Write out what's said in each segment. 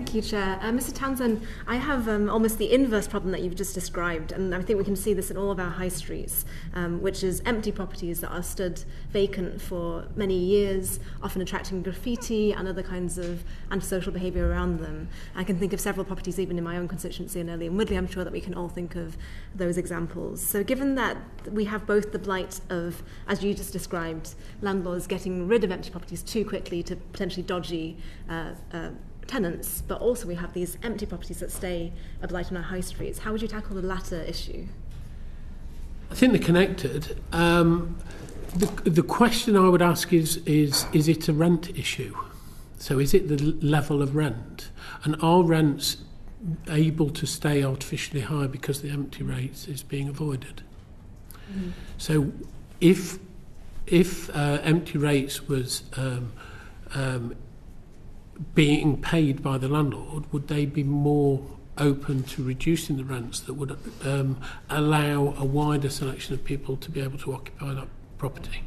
Thank you, Chair. Mr Townsend, I have almost the inverse problem that you've just described, and I think we can see this in all of our high streets, which is empty properties that are stood vacant for many years, often attracting graffiti and other kinds of antisocial behaviour around them. I can think of several properties even in my own constituency and early in Woodley. I'm sure that we can all think of those examples. So given that we have both the blight of, as you just described, landlords getting rid of empty properties too quickly to potentially dodgy tenants, but also we have these empty properties that stay a blight on our high streets. How would you tackle the latter issue? I think they're connected. The question I would ask is it a rent issue? So is it the level of rent? And are rents able to stay artificially high because the empty rates is being avoided? Mm. So if empty rates was being paid by the landlord, would they be more open to reducing the rents that would allow a wider selection of people to be able to occupy that property?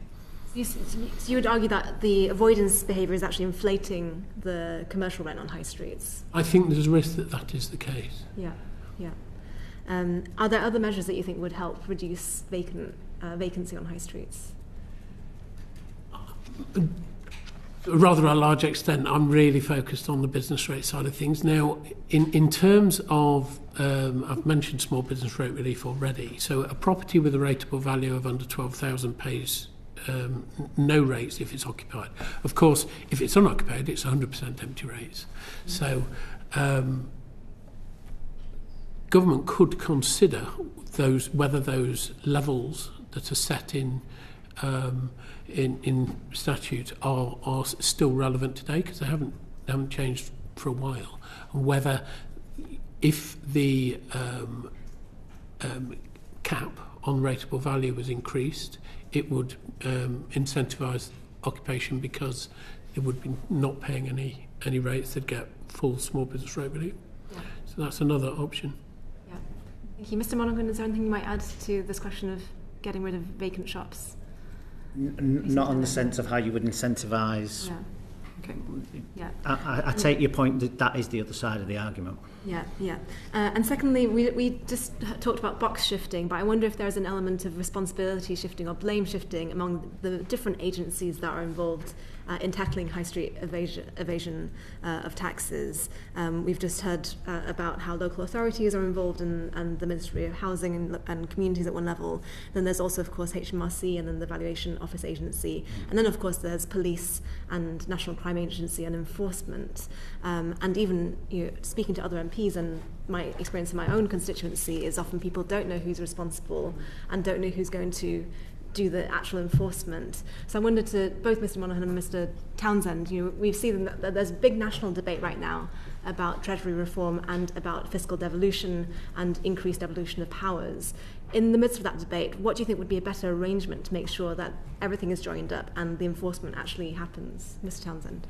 So you would argue that the avoidance behaviour is actually inflating the commercial rent on high streets? I think there's a risk that that is the case. Yeah, yeah. Are there other measures that you think would help reduce vacancy on high streets? Rather a large extent, I'm really focused on the business rate side of things. Now, in terms of, I've mentioned small business rate relief already. So a property with a rateable value of under 12,000 pays no rates if it's occupied. Of course, if it's unoccupied, it's 100% empty rates. So government could consider whether those levels that are set in statute are still relevant today, because they haven't changed for a while, and whether if the cap on rateable value was increased, it would incentivise occupation because it would be not paying any rates. They'd get full small business rate relief. Yeah. So that's another option. Yeah. Thank you. Mr Monaghan, is there anything you might add to this question of getting rid of vacant shops? Not on the sense of how you would incentivise. Yeah. Okay. Yeah. I take your point that is the other side of the argument. Yeah, yeah. And secondly, we just talked about box shifting, but I wonder if there's an element of responsibility shifting or blame shifting among the different agencies that are involved in tackling high street evasion of taxes. We've just heard about how local authorities are involved and the Ministry of Housing and Communities at one level. Then there's also, of course, HMRC and then the Valuation Office Agency. And then, of course, there's police and National Crime Agency and enforcement. And even speaking to other MPs, and my experience in my own constituency is often people don't know who's responsible and don't know who's going to do the actual enforcement. So I wondered to both Mr Monaghan and Mr Townsend, we've seen that there's a big national debate right now about Treasury reform and about fiscal devolution and increased devolution of powers. In the midst of that debate, what do you think would be a better arrangement to make sure that everything is joined up and the enforcement actually happens? Mr Townsend.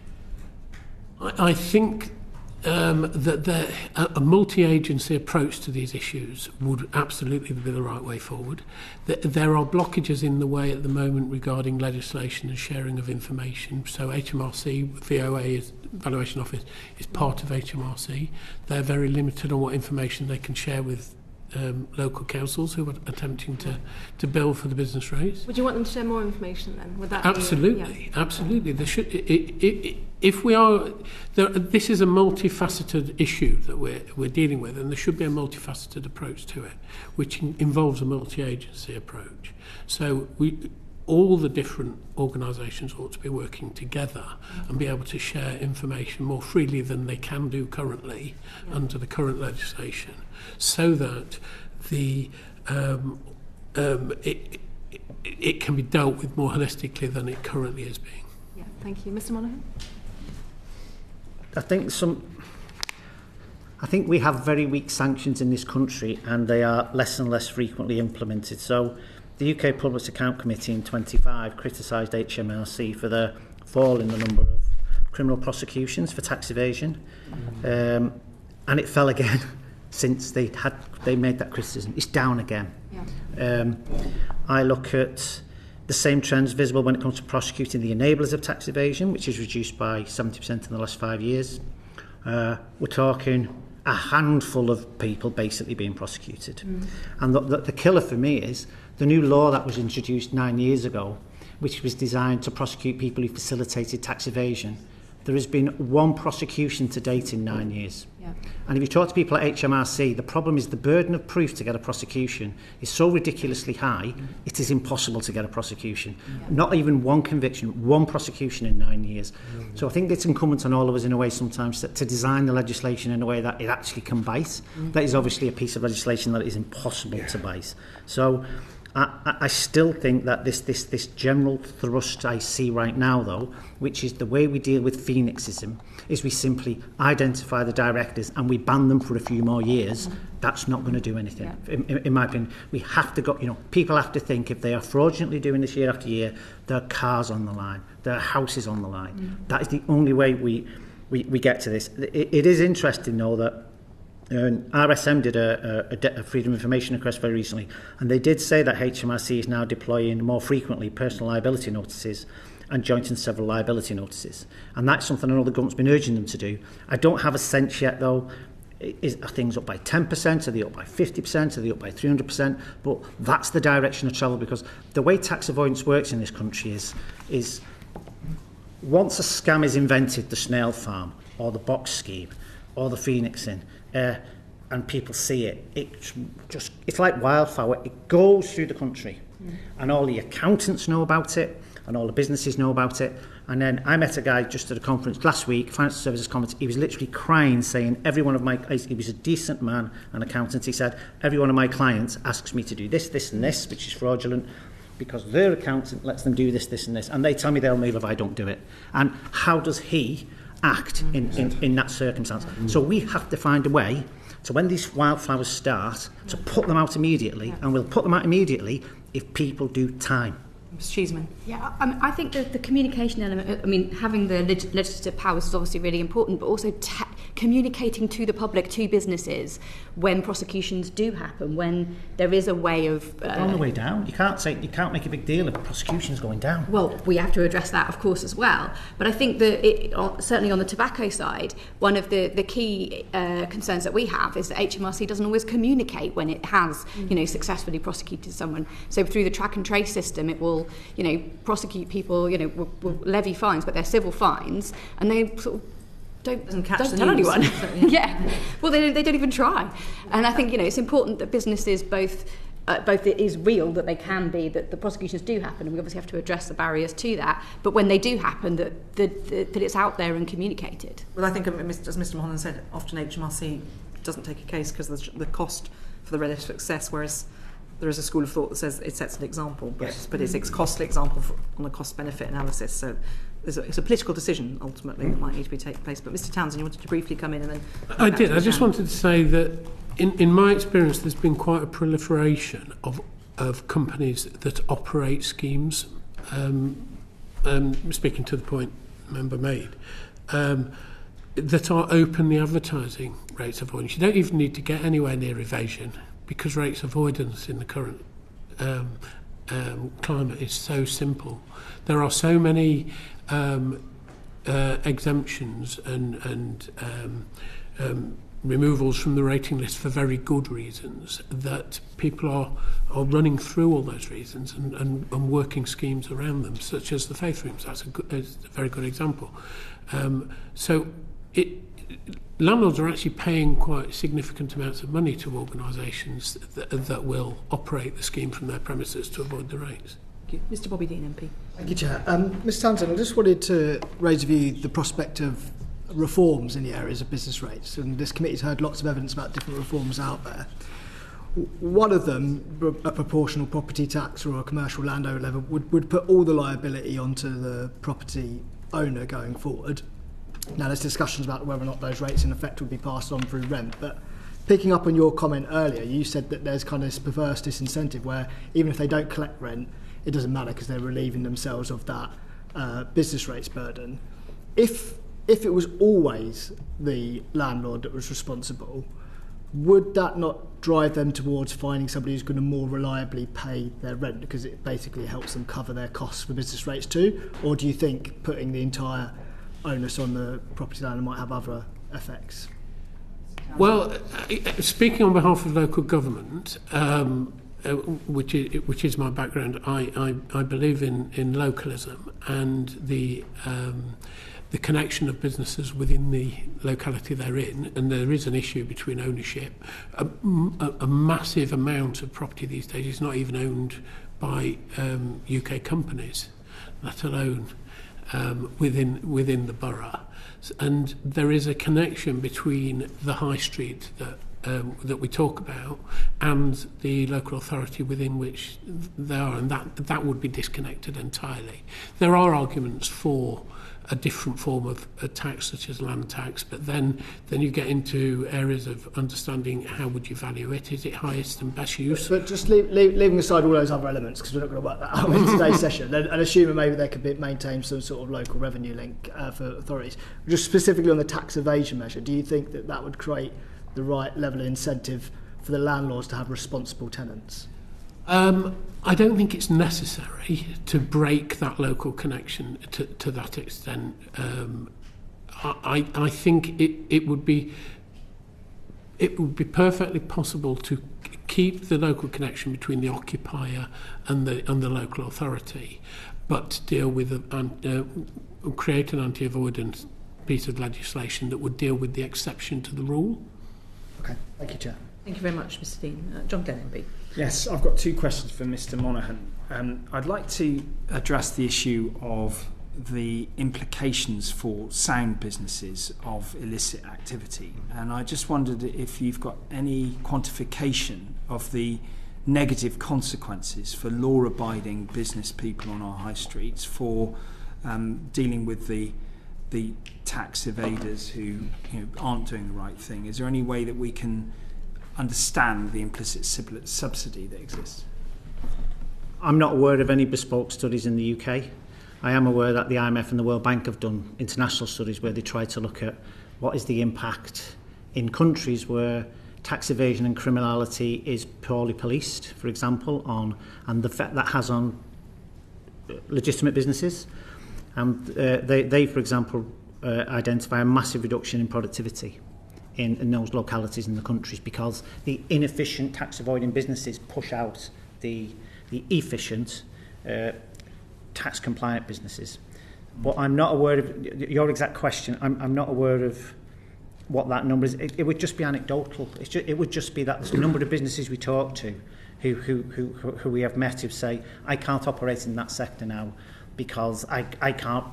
I think that a multi-agency approach to these issues would absolutely be the right way forward. There are blockages in the way at the moment regarding legislation and sharing of information. So HMRC, VOA, Valuation Office, is part of HMRC. They're very limited on what information they can share with local councils who are attempting to bill for the business rates. Would you want them to share more information then? Would that absolutely, absolutely. There should. If we are, this is a multifaceted issue that we're dealing with, and there should be a multifaceted approach to it, which involves a multi-agency approach. So all the different organisations ought to be working together and be able to share information more freely than they can do currently under the current legislation, so that it can be dealt with more holistically than it currently is being. Yeah, thank you. Mr Monaghan? I think we have very weak sanctions in this country, and they are less and less frequently implemented. So the UK Public Account Committee in 25 criticised HMRC for the fall in the number of criminal prosecutions for tax evasion, and it fell again since they made that criticism. It's down again. Yeah. I look at the same trends visible when it comes to prosecuting the enablers of tax evasion, which is reduced by 70% in the last 5 years, we're talking a handful of people basically being prosecuted. And the killer for me is the new law that was introduced 9 years ago, which was designed to prosecute people who facilitated tax evasion. There has been one prosecution to date in 9 years. Yeah. And if you talk to people at HMRC, the problem is the burden of proof to get a prosecution is so ridiculously high, it is impossible to get a prosecution. Not even one conviction, one prosecution in 9 years. So I think it's incumbent on all of us in a way sometimes to design the legislation in a way that it actually can bite. That is obviously a piece of legislation that is impossible to bite. So I still think that this general thrust I see right now, though, which is the way we deal with phoenixism, is we simply identify the directors and we ban them for a few more years. That's not going to do anything. In my opinion, we have to go, people have to think if they are fraudulently doing this year after year, there are cars on the line, there are houses on the line. That is the only way we get to this. It is interesting, though, that RSM did a Freedom of Information request very recently, and they did say that HMRC is now deploying more frequently personal liability notices and joint and several liability notices. And that's something I know the government's been urging them to do. I don't have a sense yet, though, are things up by 10%, are they up by 50%, are they up by 300%? But that's the direction of travel, because the way tax avoidance works in this country is once a scam is invented, the snail farm, or the box scheme, or the phoenixing, and people see it, it's like wildfire. It goes through the country, and all the accountants know about it, and all the businesses know about it. And then I met a guy just at a conference last week, financial services conference. He was literally crying, saying he was a decent man, an accountant. He said, every one of my clients asks me to do this, this and this, which is fraudulent, because their accountant lets them do this, this and this, and they tell me they'll move if I don't do it. And how does he act in that circumstance? So we have to find a way to, when these wildflowers start, to put them out immediately, and we'll put them out immediately if people do time. Ms. Cheeseman. Yeah, I think that the communication element, having the legislative powers is obviously really important, but also communicating to the public, to businesses, when prosecutions do happen, when there is a way of... They're on the way down. You can't make a big deal if prosecutions going down. Well, we have to address that, of course, as well. But I think that certainly on the tobacco side, one of the key concerns that we have is that HMRC doesn't always communicate when it has, successfully prosecuted someone. So through the track and trace system, it will, prosecute people, will levy fines, but they're civil fines, and they sort of don't tell anyone. Yeah. Well, they don't even try. And I think, it's important that businesses both it is real that they can be, that the prosecutions do happen, and we obviously have to address the barriers to that, but when they do happen, that it's out there and communicated. Well, I think, as Mr. Monaghan said, often HMRC doesn't take a case because the cost for the relative success, whereas there is a school of thought that says it sets an example, but it's a costly example on a cost-benefit analysis. So it's a political decision, ultimately, that might need to be taking place. But Mr. Townsend, you wanted to briefly come in and then... I did. I just wanted to say that in my experience, there's been quite a proliferation of companies that operate schemes, speaking to the point member made, that are openly advertising rates avoidance. You don't even need to get anywhere near evasion, because rates avoidance in the current climate is so simple. There are so many exemptions and removals from the rating list for very good reasons that people are running through all those reasons and working schemes around them, such as the faith rooms. That's a very good example. Landlords are actually paying quite significant amounts of money to organisations that will operate the scheme from their premises to avoid the rates. Mr. Bobby Dean, MP. Thank you, Chair. Mr. Townsend, I just wanted to raise with you the prospect of reforms in the areas of business rates, and this committee's heard lots of evidence about different reforms out there. One of them, a proportional property tax or a commercial landowner level, would put all the liability onto the property owner going forward. Now, there's discussions about whether or not those rates in effect would be passed on through rent, but picking up on your comment earlier, you said that there's kind of this perverse disincentive where even if they don't collect rent, it doesn't matter because they're relieving themselves of that business rates burden. If it was always the landlord that was responsible, would that not drive them towards finding somebody who's going to more reliably pay their rent because it basically helps them cover their costs for business rates too? Or do you think putting the entire onus on the property landlord might have other effects? Well, speaking on behalf of local government, which is my background, I believe in localism and the connection of businesses within the locality they're in, and there is an issue between ownership. A massive amount of property these days is not even owned by UK companies, let alone within the borough. And there is a connection between the high street that we talk about and the local authority within which they are, and that would be disconnected entirely. There are arguments for a different form of a tax, such as land tax, but then you get into areas of understanding how would you value it. Is it highest and best use? But just leaving aside all those other elements, because we're not going to work that out in today's session, and assuming maybe there could be maintained some sort of local revenue link for authorities. Just specifically on the tax evasion measure, do you think that would create the right level of incentive for the landlords to have responsible tenants? I don't think it's necessary to break that local connection to that extent. I think it would be perfectly possible to keep the local connection between the occupier and the local authority, but to deal with create an anti-avoidance piece of legislation that would deal with the exception to the rule. Okay, thank you, Chair. Thank you very much, Mr Dean. John Glenn, MP. Yes, I've got two questions for Mr Monaghan. I'd like to address the issue of the implications for sound businesses of illicit activity. And I just wondered if you've got any quantification of the negative consequences for law-abiding business people on our high streets for dealing with the tax evaders who aren't doing the right thing. Is there any way that we can understand the implicit subsidy that exists? I'm not aware of any bespoke studies in the UK. I am aware that the IMF and the World Bank have done international studies where they try to look at what is the impact in countries where tax evasion and criminality is poorly policed, for example, and the effect that has on legitimate businesses. And they, for example, identify a massive reduction in productivity in those localities in the countries because the inefficient tax-avoiding businesses push out the efficient tax-compliant businesses. But I'm not aware of your exact question. I'm not aware of what that number is. It would just be anecdotal. It would just be that the number of businesses we talk to who we have met who say, I can't operate in that sector now because I can't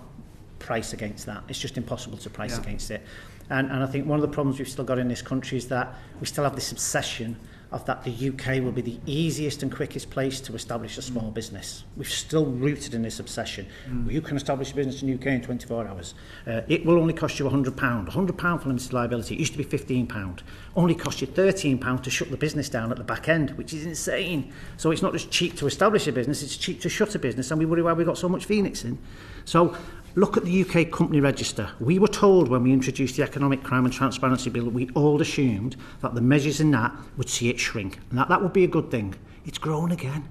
price against that. It's just impossible to price against it. And I think one of the problems we've still got in this country is that we still have this obsession of that the UK will be the easiest and quickest place to establish a small business. We're still rooted in this obsession. You can establish a business in the UK in 24 hours. It will only cost you £100. £100 for limited liability. It used to be £15. Only cost you £13 to shut the business down at the back end, which is insane. So it's not just cheap to establish a business, it's cheap to shut a business, and we worry why we've got so much Phoenix in. So look at the UK company register. We were told when we introduced the Economic Crime and Transparency Bill that we all assumed that the measures in that would see it shrink, and that would be a good thing. It's grown again.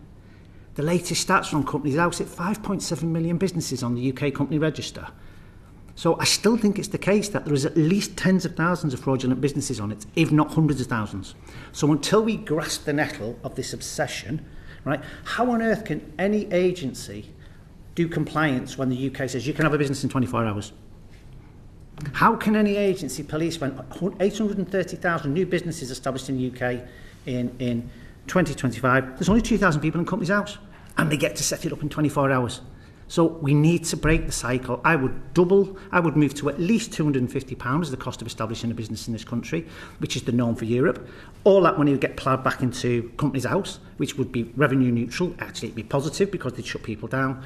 The latest stats from companies out at 5.7 million businesses on the UK company register. So I still think it's the case that there is at least tens of thousands of fraudulent businesses on it, if not hundreds of thousands. So until we grasp the nettle of this obsession, right, how on earth can any agency do compliance when the UK says you can have a business in 24 hours? How can any agency police when 830,000 new businesses established in the UK in 2025, there's only 2,000 people in Companies House, and they get to set it up in 24 hours? So we need to break the cycle. I would move to at least £250 as the cost of establishing a business in this country, which is the norm for Europe. All that money would get ploughed back into Companies House, which would be revenue neutral. Actually, it'd be positive because they'd shut people down.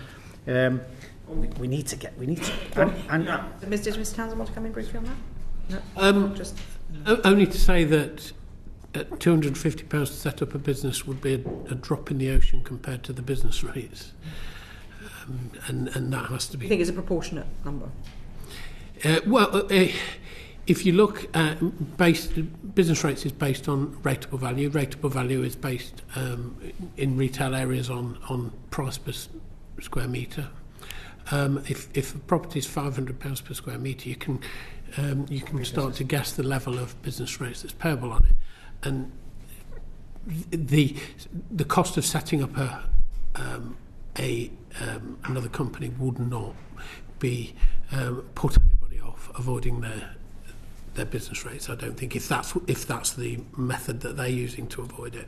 We need to. Mr Townsend, want to come in briefly on that? No, only to say that at £250 to set up a business would be a drop in the ocean compared to the business rates, and that has to be. I think it's a proportionate number. If you look at business rates is based on rateable value. Rateable value is based in retail areas on price per square metre. If a property is £500 per square metre, you can you can start to guess the level of business rates that's payable on it. And the cost of setting up another company would not be put anybody off avoiding their business rates. I don't think if that's the method that they're using to avoid it.